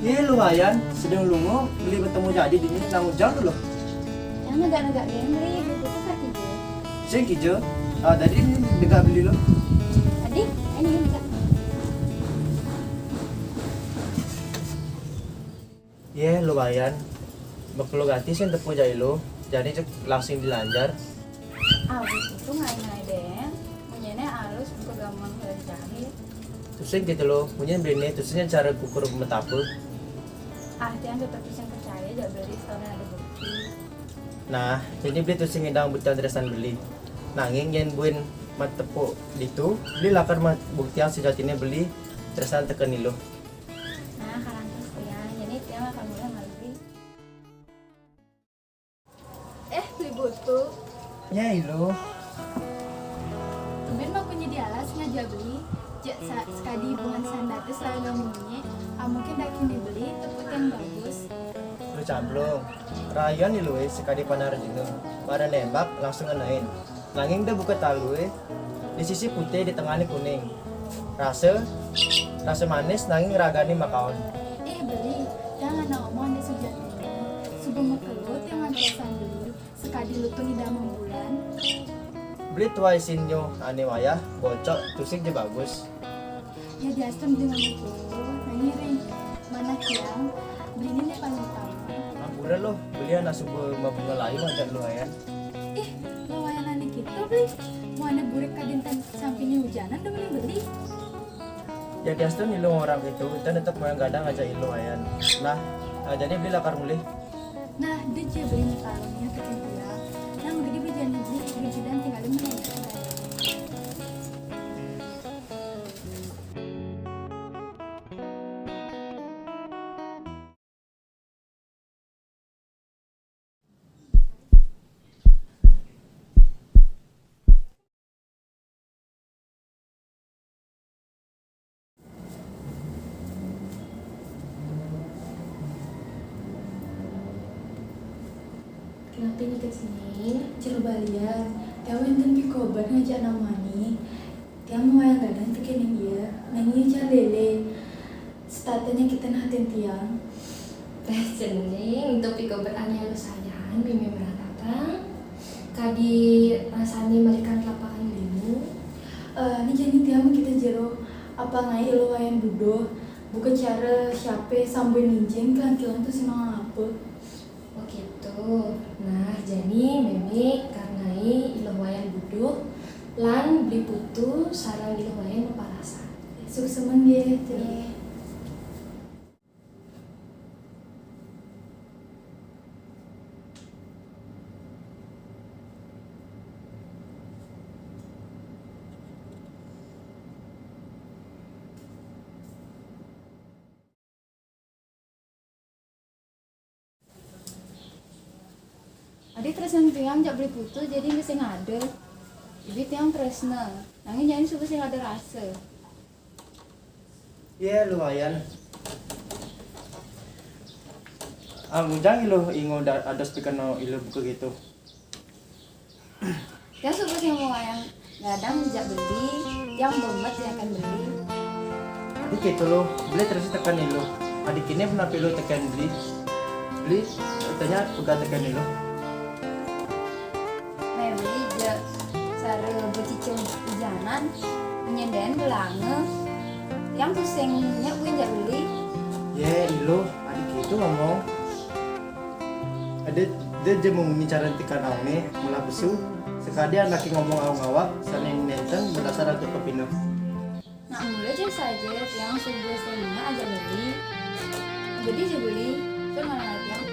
Iya lumayan, sedang lungo beli bertemu jadi di sini nang ujang dulu. Yang negak-negak yang beli buku tuh kaki je. Sing kijo, tadi ini dekat beli lo. Adik, ini juga. Iya lumayan, bakal ganti sih tepu jadi lo, jadi cek langsung dilanjar. Buku tuh ngai-ngai deh. Punyanya halus, buku gampang dari Terus gitu lo, punya beli ini, terusnya cara kukur metapu. Tiang tetap bisa percaya jangan beli setahun ada bukti. Nah, jadi beli terus ngidang butian teresan beli. Nanging yen buin mat tepu itu, beli lakar mat buktian sejatinya beli teresan tekan lo. Nah, karena terus tiang, jadi tiang akan mulai ngalih. Beli buku. Ya ilo. Kemudian mau punya dialas ngajak beli. Sekali hubungan sandatus selalu ngomongnya. Mungkin dakin dibeli tepuk yang bagus. Lu camplung. Rayuan nih lu sekali panar gitu. Pada nembak langsung ngenain. Nanging dia buka talu di sisi putih di tengahnya kuning. Rasa manis nanging ragani makaon. Beli. Jangan ngomong di sejatinya. Subuh mekelut yang ngerasain beli. Sekali lu tuh tidak bulan. Beli tua isinyo ane wayah bocok tusik je bagus. Ya diastem dengan itu. Ngiring. Mana tiang? Beli ini paling utama. Ampura lo, belian asup mabunga layu aja lu ayan. Lawayan anak kita beli. Mau ada burek kadintan sampingnya hujanan udah beli. Ya diastem ilu orang itu, kita tetap moyang gadang aja ilu ayan. Nah, jadi beli lakar mulih. Nah, dia juga beli kalungnya ke dia. Nah, udah dia jangan beli dan tinggal di mana. Kenapa ini kesini? Coba lihat. Ewan dan pikobar ngajak namani. Tiang mau yang gadang tekenin dia. Nangis aja lele. Statenya kita nahatin tiang. Teh jening untuk pikobar anya lu sayang mimi meratata. Kadi rasani mereka lapangan limu. Ini jadi tiang kita jero. Apa ngai lo wayan budo. Buka cara siapa sambil ninjeng kelantilan tuh senang apa? Oh gitu. Nah, jadi mimi karnai iloh wayan buduk lan beli putu sarang iloh wayan mempalasan. Suksemen ya, Iya. Adik terus yang tiang jak beli putu jadi mesti ngade. Jadi tiang tresna. Nangis jangan suka sih ada rasa. Iya lumayan. Mujang ilu ingo ada speaker no ilu buku gitu. Tiang suka sih mau yang gadang jak beli. Tiang bomet yang akan beli. Adik gitu lo, beli terus tekan ilu. Adik ini pernah pilu tekan beli, katanya bukan tekan ilu. Beli je cara bercicing hujanan menyenden belange yang pusingnya gue jak beli. Ya ilu, adik gitu ngomong. Ada dia je menguni cara tekan awne, mula besu. Sekali anak ngomong awang awak, saling nenten berdasar untuk kepinu. Nah mulai aja saja yang sebuah setengah aja beli. Jadi aja beli, itu mana tiang?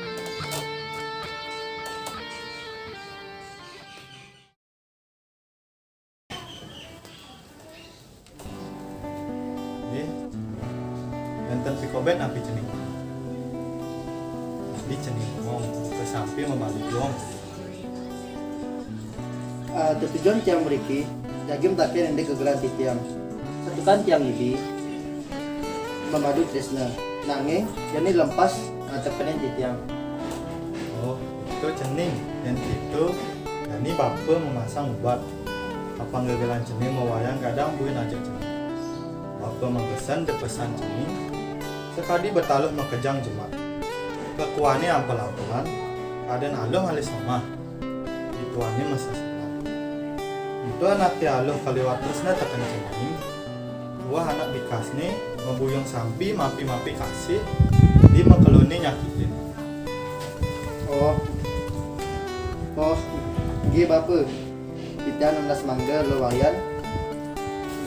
Nonton pikoben api cening. Di cening ngomong ke samping membalik dong. Tujuan tiang meriki, jagim takkan yang kegeran di tiang. Satukan tiang ini, memadu tresna. Nanging, jadi lempas tekenin di tiang. Oh, itu cening. Dan itu, ini bapak memasang obat. Apa ngegelan cening mau wayang kadang buin aja cening. Bapak memesan depesan cening. sekadi bertaluh makejang jemat. Kekuane ampel-ampelan, kaden aloh halih sama. Ituane masa silam. Itu anak ti aloh kaliwat tresna tekan cening. Buah anak bikasne membuyung sampi mapi-mapi kasih di makelone nyakitin. Oh, nggih Bapak. Kita 16 mangga lumayan.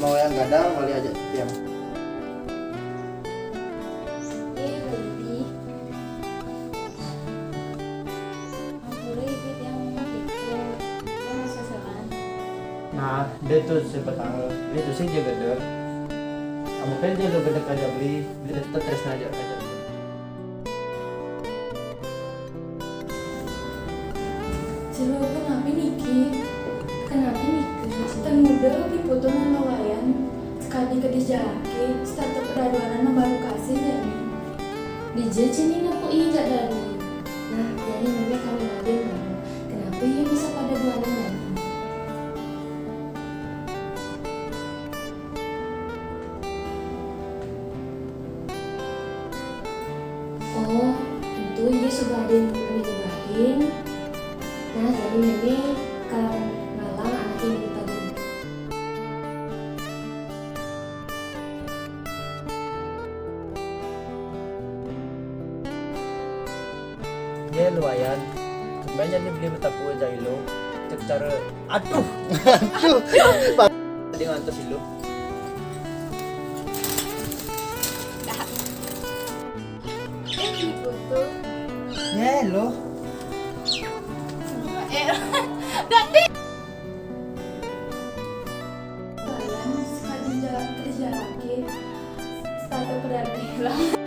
Mau yang gadang kali aja tiang. Baby. Boleh ikut yang itu. Yang seselan. Nah, dia tuh sepetang, dia tuh sih jaga der. Kamu kan dia lo gede aja beli tetap terus aja. Cilo kenapa niki? Kenapa niki? Temuda dipoto nang wayan sekali ke dijalake startup peraduanan nang baru kasih jadi. Dijajinin aku iya dari. Nah, jadi meme kami ngadin baru. Kenapa ia bisa pada dua jadi? Oh, tentu ia sudah ada yang kami cobain. Nah, jadi meme kan ngalang anak yang kita dulu. Ya lumayan. Sebenarnya nih beli betapu aja lo. Cek cara aduh. Dia ngantos lo. Foto. Ya lo. Wayan sekali ke dijalake startup peraduanan.